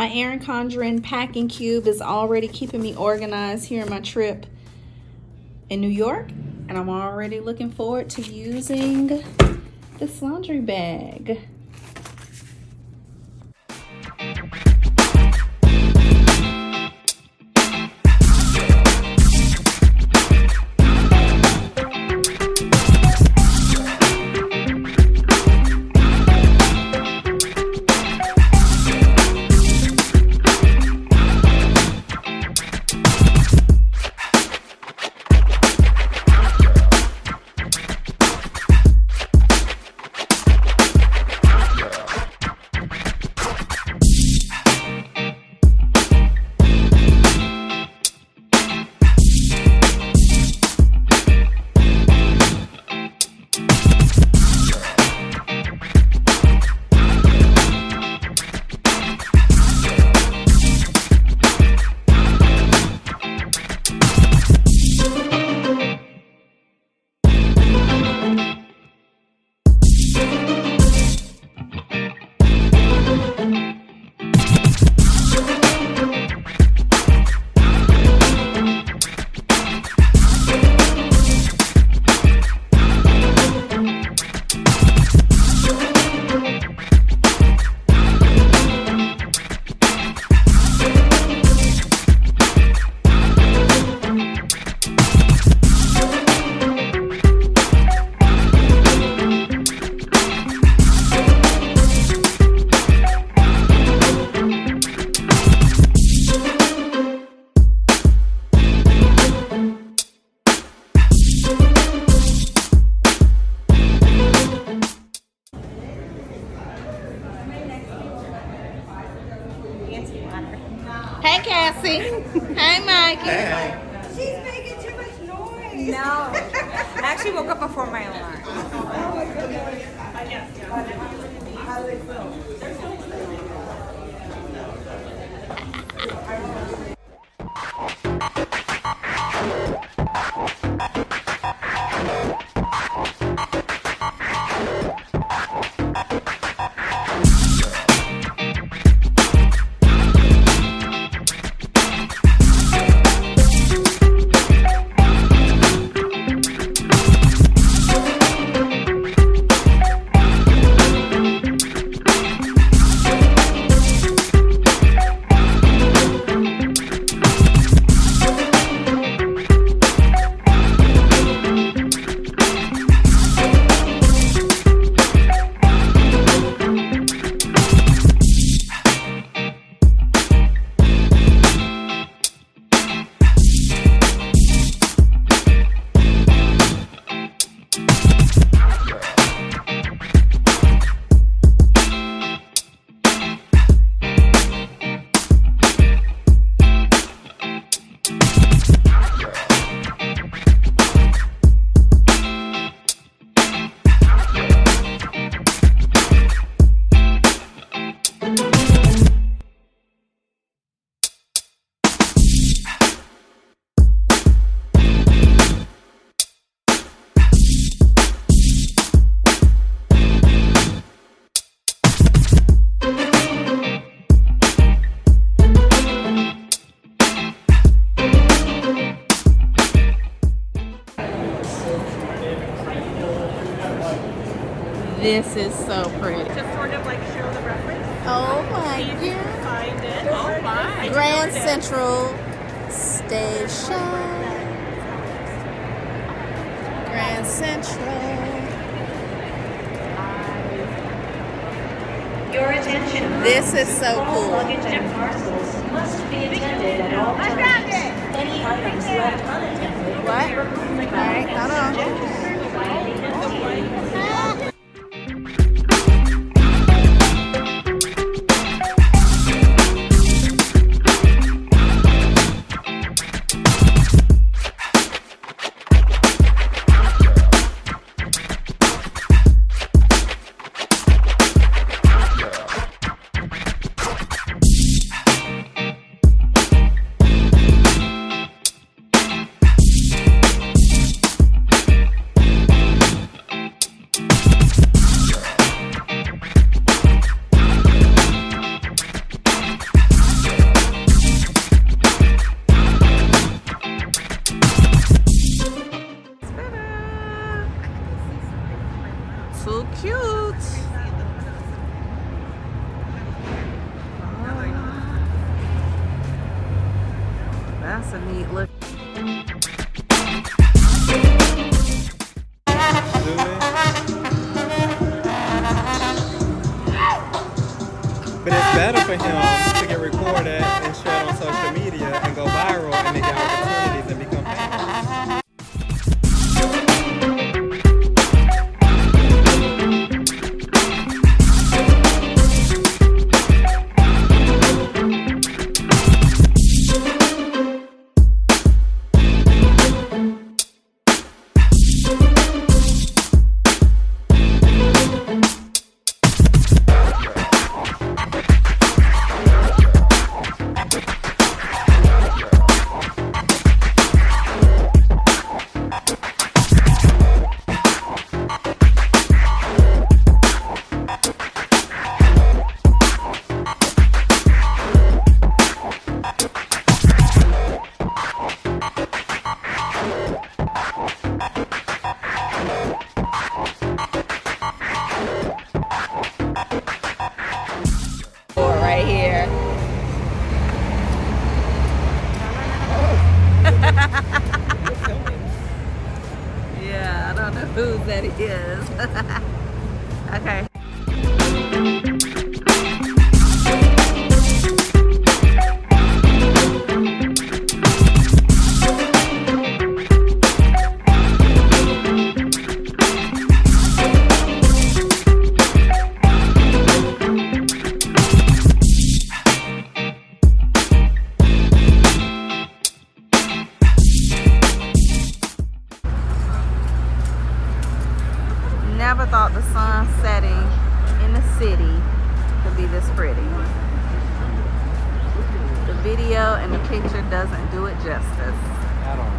My Erin Condren packing cube is already keeping me organized here on my trip in New York, and I'm already looking forward to using this laundry bag. Hey, Cassie. Hey, Mikey. Hey. She's making too much noise. No. I actually woke up before my alarm. Oh my goodness. This is so pretty. To sort of like show the reference. Oh my See if you god. can find it. Oh my. Grand Central Station. Grand Central. Your attention. This is so All cool. luggage and parcels must be attended at all times. Any items left unattended. What? All right, hold on. That's a neat look. But it's better for him to get recorded and shared on social media and go viral and then get opportunities and become famous. Right here. Yeah, I don't know who that is. Okay. Never thought the sun setting in the city could be this pretty. The video and the picture doesn't do it justice. I don't know.